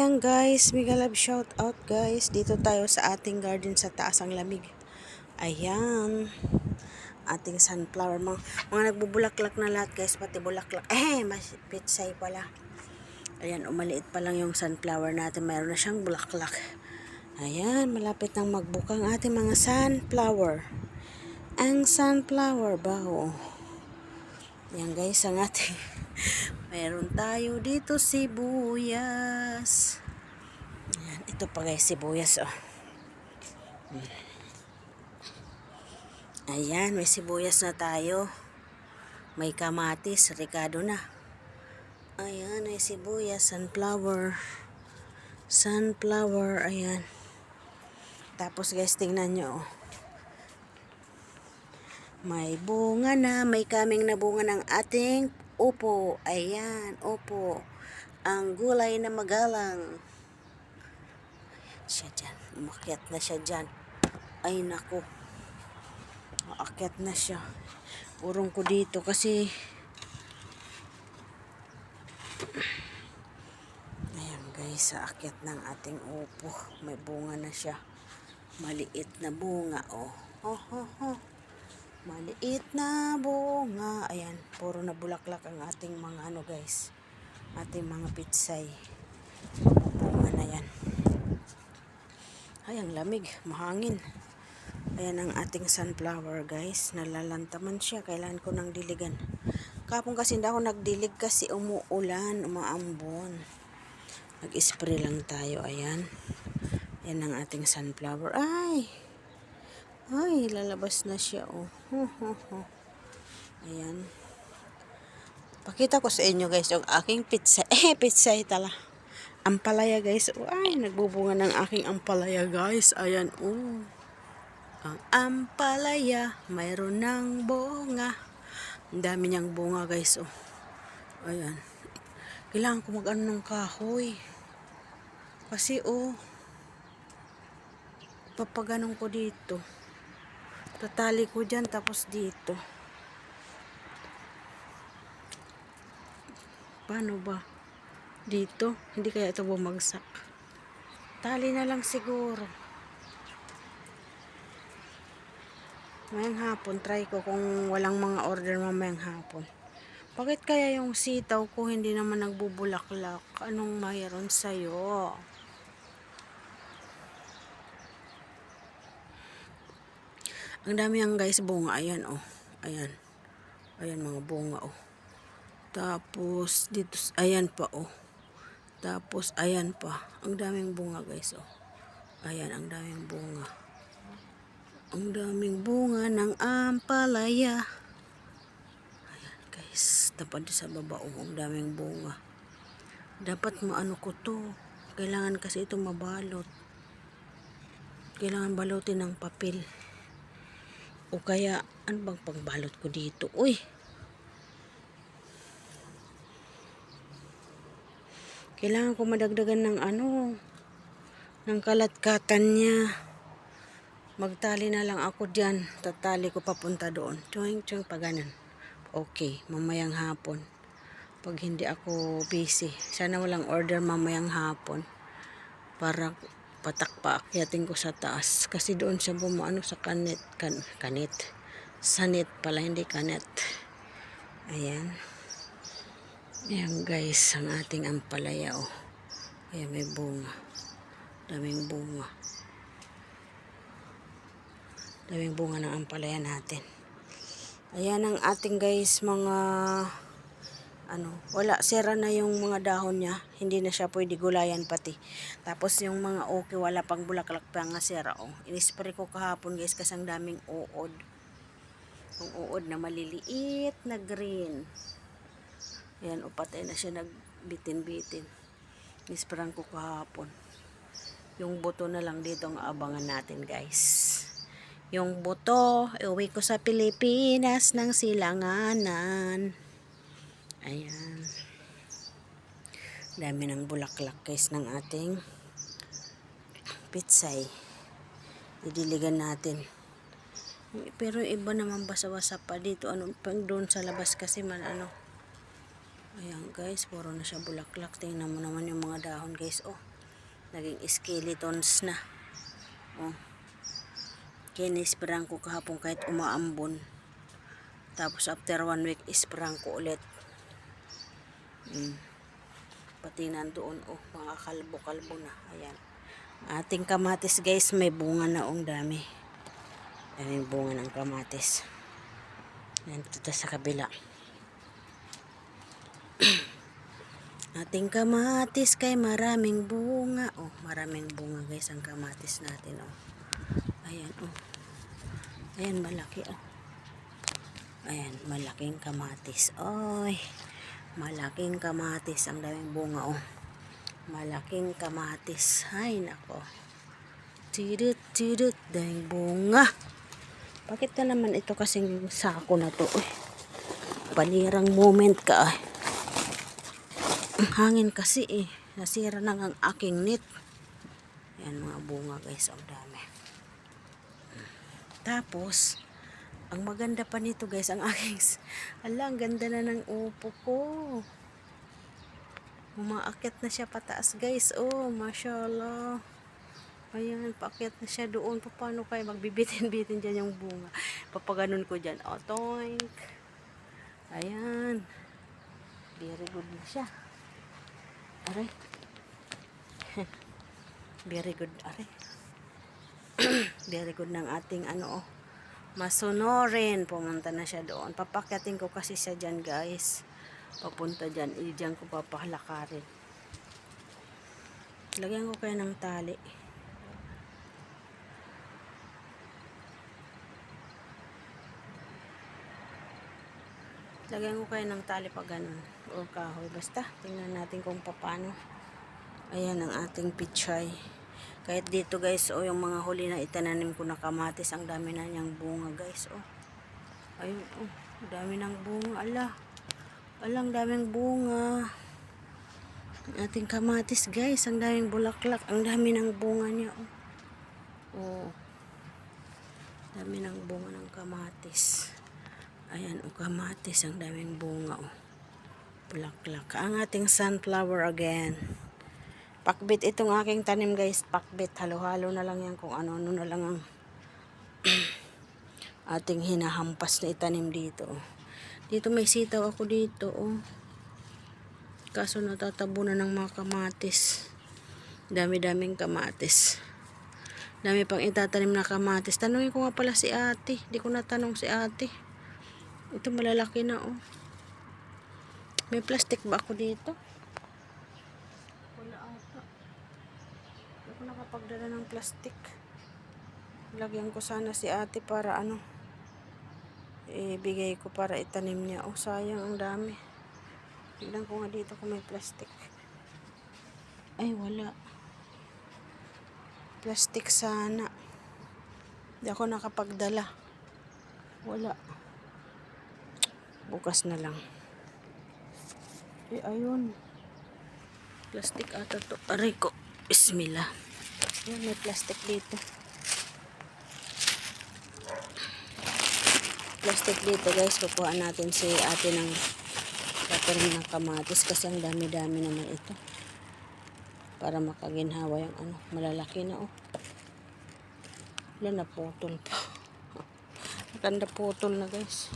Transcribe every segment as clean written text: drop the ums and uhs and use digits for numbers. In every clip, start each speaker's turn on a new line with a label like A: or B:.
A: Ayan guys, mega love shout out guys. Dito tayo sa ating garden sa taas ang lamig. Ayan. Ating sunflower. Mga nagbubulaklak na lahat guys, pati bulaklak. Mas pitsay pala. Ayan, umaliit pa lang yung sunflower natin. Mayroon na siyang bulaklak. Ayan, malapit nang magbukang ating mga sunflower. Ang sunflower ba? Oo. Ayan guys, ang ating meron tayo dito sibuyas. Ayan, ito pa guys, sibuyas oh. Ayan, may sibuyas na tayo. May kamatis, ricado na. Ayan, may sibuyas, sunflower. Sunflower, ayan. Tapos guys, tingnan nyo oh. May bunga na, may kaming na bunga ng ating upo. Ayan, upo. Ang gulay na magalang. Siya dyan. Umakyat na siya dyan. Ay naku. Umakyat na siya. Urong ko dito kasi ayan guys, sa akyat ng ating upo. May bunga na siya. Maliit na bunga oh. Maliit na bunga. Ayan, puro na bulaklak ang ating mga ano guys. Ating mga pitsay. Bunga na yan. Ay, ang lamig. Mahangin. Ayan ang ating sunflower guys. Nalalantaman siya. Kailangan ko nang diligan. Kapon kasi hindi ako nagdilig kasi umuulan, umaambon. Nag-spray lang tayo. Ayan. Ayan ang ating sunflower. Ay, lalabas na siya oh. Ayan. Pakita ko sa inyo guys yung aking pizza. Pitsay tala. Ampalaya guys. Ay, nagbubunga ng aking ampalaya guys. Ayan oh. Ang ampalaya, mayroon ng bunga. Ang dami niyang bunga guys oh. Ayan. Kailangan ko mag-ano ng kahoy. Kasi oh, papaganong ko dito. Tatali ko dyan tapos dito. Paano ba? Dito? Hindi kaya ito bumagsak. Tali na lang siguro. Mamayang hapon, try ko kung walang mga order mamayang hapon. Bakit kaya yung sitaw ko hindi naman nagbubulaklak? Anong mayroon sa'yo? Ang dami yan guys, bunga. Ayan oh. Ayan. Ayan mga bunga oh. Tapos dito, ayan pa oh. Tapos ayan pa. Ang daming bunga guys oh. Ayan, ang daming bunga. Ang daming bunga ng ampalaya. Ayan guys, tapad sa baba oh. Ang daming bunga. Dapat maano ko to. Kailangan kasi ito mabalot. Kailangan balutin ng papel. O kaya, ano bang pagbalot ko dito? Uy! Kailangan ko madagdagan ng ano, ng kalatkatan niya. Magtali na lang ako dyan. Tatali ko papunta doon. Tsuing, paganan. Okay, mamayang hapon. Pag hindi ako busy. Sana walang order mamayang hapon. Para patak-paakyatin ko sa taas. Kasi doon siya bumaano sa kanet. Sanit pala, hindi kanet. Ayan. Ayan guys, ang ating ampalaya oh. Ayan, may bunga. Daming bunga. Daming bunga ng ampalaya natin. Ayan ang ating guys mga wala, sira na yung mga dahon niya. Hindi na siya pwede gulayan pati. Tapos yung mga okay, wala pang bulaklak pa nga sira oh. Inispray ko kahapon guys kasi ang daming uod. Yung uod na maliliit na green. Ayan, patay na siya, nagbitin-bitin. Nisprayan ko kahapon. Yung buto na lang dito ang abangan natin guys. Yung buto, iuwi ko sa Pilipinas ng silanganan. Ayan. Dami ng bulaklak guys ng ating pitsay. Didiligan natin. Pero iba naman basa-basa pa dito. Pang doon sa labas kasi Ayan guys, puro na siya bulaklak. Tingnan mo naman yung mga dahon guys. Oh, Naging skeletons na. Oh. Kinisprayan ko kahapon kahit umaambon. Tapos after 1 week, isprayan ko ulit. Pati nandoon, mga kalbo-kalbo na. Ayan. Ating kamatis guys, may bunga na dami. Daming bunga ng kamatis. Ayan, dito sa kabila. Ating kamatis kay maraming bunga. Maraming bunga guys ang kamatis natin. Ayan, Ayan, malaki, Ayan, malaking kamatis. Malaking kamatis. Ang daming bunga, Malaking kamatis. Ay, nako. Tidut, daming bunga. Bakit na naman ito kasing sako na to, Panirang moment ka, Ang hangin kasi, Nasira na ang aking net. Ayan, mga bunga guys. Ang dami. Tapos, ang maganda pa nito guys, ang ganda na ng upo ko. Umaakyat na siya pataas guys. Mashallah. Ayan, paakyat na siya doon. Paano kayo magbibitin-bitin dyan yung bunga? Papaganon ko dyan. Toink. Ayan. Very good na siya. Aray. Very good, aray. Very good ng ating Masonorin. Pumunta na siya doon. Papakyatin ko kasi siya dyan guys. Papunta dyan. Diyan ko papahalakarin. Lagyan ko kayo ng tali. Lagyan ko kayo ng tali pag ganun. O kahoy. Basta, tingnan natin kung paano. Ayan ang ating pichay. Kahit dito guys, yung mga huli na itananim ko na kamatis, ang dami na niyang bunga guys, Ayun, dami ng bunga, ang daming bunga. Ang ating kamatis guys, ang daming bulaklak, ang dami ng bunga niya, Dami ng bunga ng kamatis. Ayan, kamatis, ang daming bunga, Bulaklak. Ang ating sunflower again. Pakbit itong aking tanim guys. Pakbit. Halo-halo na lang yan kung ano-ano na lang ang ating hinahampas na itanim dito. Dito may sitaw ako dito. Kaso natatabunan ng mga kamatis. Dami-daming kamatis. Dami pang itatanim na kamatis. Tanungin ko nga pala si ate. Di ko natanong si ate. Ito malalaki na May plastic ba ako dito? Nakapagdala ng plastic. Lagyan ko sana si ate para ibigay ko para itanim niya. Sayang, ang dami. Tignan ko nga dito kung may plastic. Ay, wala. Plastic sana. Hindi ako nakapagdala. Wala. Bukas na lang. Ayun. Plastic ata to. Aray ko. Bismillah. Yan, may plastic dito. Plastic dito guys. Kukuha natin si ate ng patanim ng kamatis kasi ang dami-dami naman ito. Para makaginhawa yung malalaki na Wala, naputol pa. Maganda putol na guys.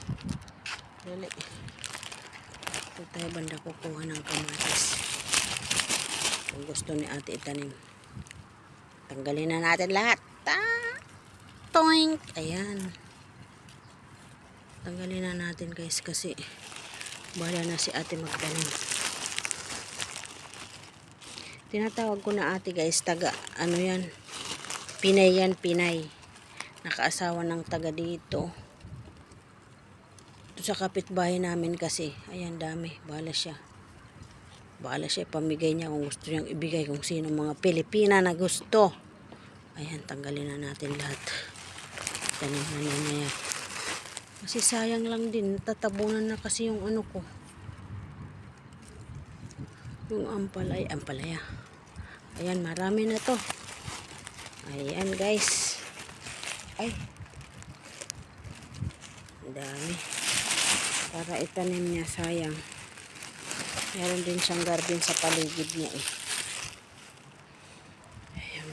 A: Dali. Ito tayo banda kukuha ng kamatis. Kung gusto ni ate itanim. Tanggalin na natin lahat. Toink! Ayan. Tanggalin na natin guys kasi bahala na si ate magtanim. Tinatawag ko na ate guys, taga yan. Pinay yan, Pinay. Nakaasawa ng taga dito. Ito sa kapitbahay namin kasi. Ayan, dami. Bahala siya. Pamigay niya kung gusto niyang ibigay kung sino mga Pilipina na gusto. Ayan, tanggalin na natin lahat. Taniman na niya yan. Kasi sayang lang din. Tatabunan na kasi yung ko. Yung ampalaya. Ayan, marami na to. Ayan guys. Ay. Dami. Para itanim niya, sayang. Meron din siyang garden sa paligid niya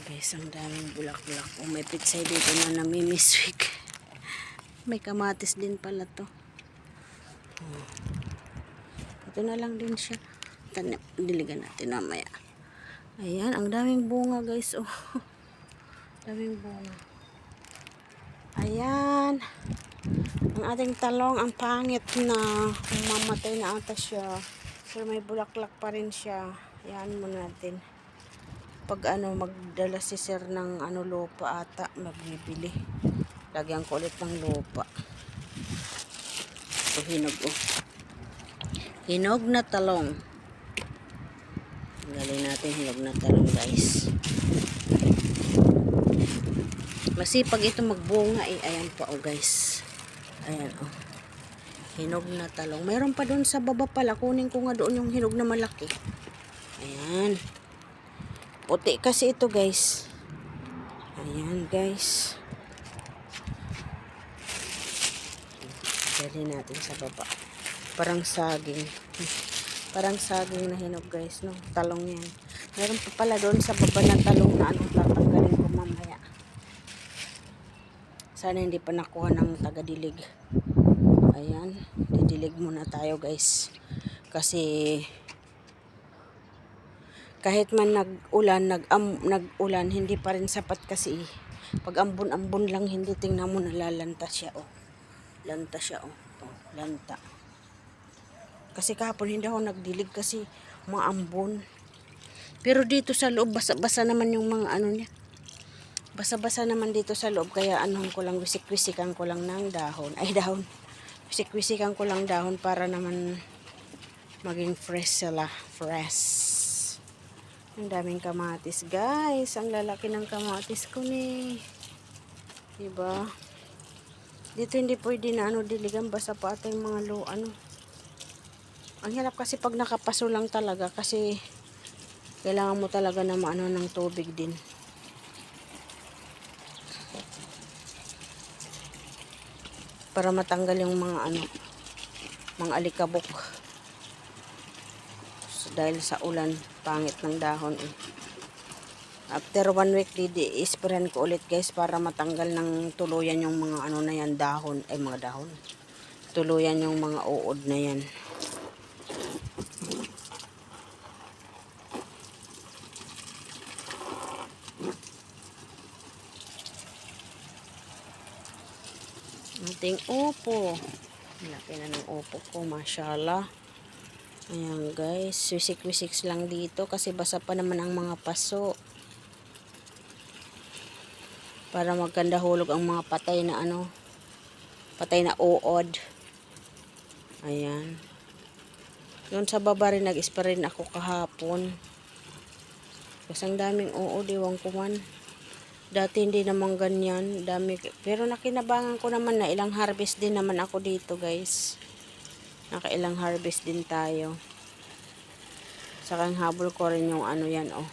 A: Guys, ang daming bulaklak. Oh, may pitsay dito na namimiswik. May kamatis din pala to. Oh. Ito na lang din siya. Diligan natin mamaya. Ayan, ang daming bunga guys. Oh. Daming bunga. Ayan. Ang ating talong, ang pangit na. Mamatay na ata siya. Pero may bulaklak pa rin siya. Ayan mo natin. Pag magdala si sir ng lupa ata, magbibili. Lagyan ko ulit ng lupa. Ito hinog oh. Hinog na talong. Galing natin hinog na talong guys. Masipag ito magbunga eh. Ayan pa oh guys. Ayan oh. Hinog na talong. Mayroon pa doon sa baba pala. Kunin ko nga doon yung hinog na malaki. Ayan. Puti kasi ito guys. Ayan guys. Dali natin sa baba. Parang saging. Parang saging na hinog guys. No? Talong yan. Meron pa pala doon sa baba na talong na tatanggalin ko mamaya. Sana hindi pa nakuha ng tagadilig. Ayan. Didilig muna tayo guys. Kasi kahit man nag-ulan, hindi pa rin sapat kasi pag ambon-ambon lang hindi, tingnan mo nalalanta siya oh. Lanta siya oh. Oh, lanta. Kasi kahapon hindi ako nagdilig kasi maambon. Pero dito sa loob basa-basa naman yung mga niya. Basa-basa naman dito sa loob kaya ko lang wisik-wisikan ko lang ng dahon. Ay dahon. Wisik-wisikan ko lang dahon para naman maging fresh sila. Fresh. Ang daming kamatis guys. Ang lalaki ng kamatis ko ni. Diba? Dito hindi pwede na diligan basa pa ata yung mga Ang hirap kasi pag nakapaso lang talaga kasi kailangan mo talaga na ng tubig din. Para matanggal yung mga mga alikabok. So, dahil sa ulan, pangit ng dahon eh. After 1 week, i-sprayan ko ulit guys para matanggal ng tuluyan yung mga na yan, dahon. Ay mga dahon. Tuluyan yung mga uod na yan. Ating upo. Laki na ng upo ko, mashallah. Ayan guys, wisik-wisik lang dito kasi basa pa naman ang mga paso. Para maganda hulog ang mga patay na patay na uod. Ayan. Doon sa baba rin nag-spray rin ako kahapon. Kasi ang daming uod, iwan ko man. Dati hindi naman ganyan, dami. Pero nakinabangan ko naman na ilang harvest din naman ako dito guys. Nakailang harvest din tayo. Saka habol ko rin yung yan oh.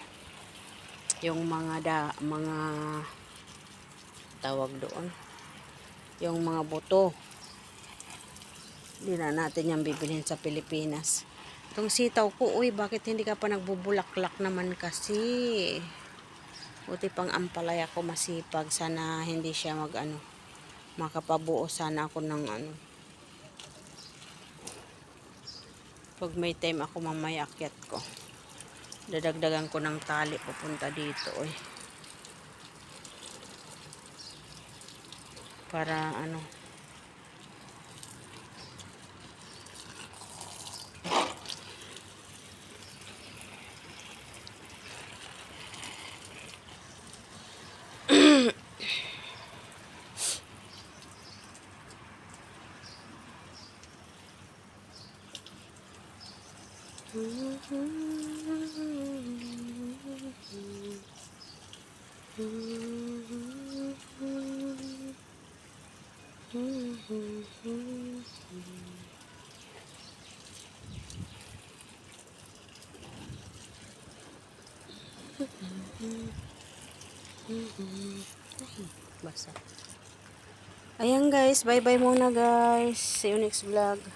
A: Yung mga tawag doon. Yung mga buto. Hindi na natin yan bibilhin sa Pilipinas. Itong sitaw ko, uy, bakit hindi ka pa nagbubulaklak naman kasi? Buti pang ampalaya ko masipag. Sana hindi siya makapabuo sana ako ng Pag may time ako mamaya akyat ko. Dadagdagan ko ng tali pupunta dito para basa. Ayan guys, bye bye muna guys. See you next vlog.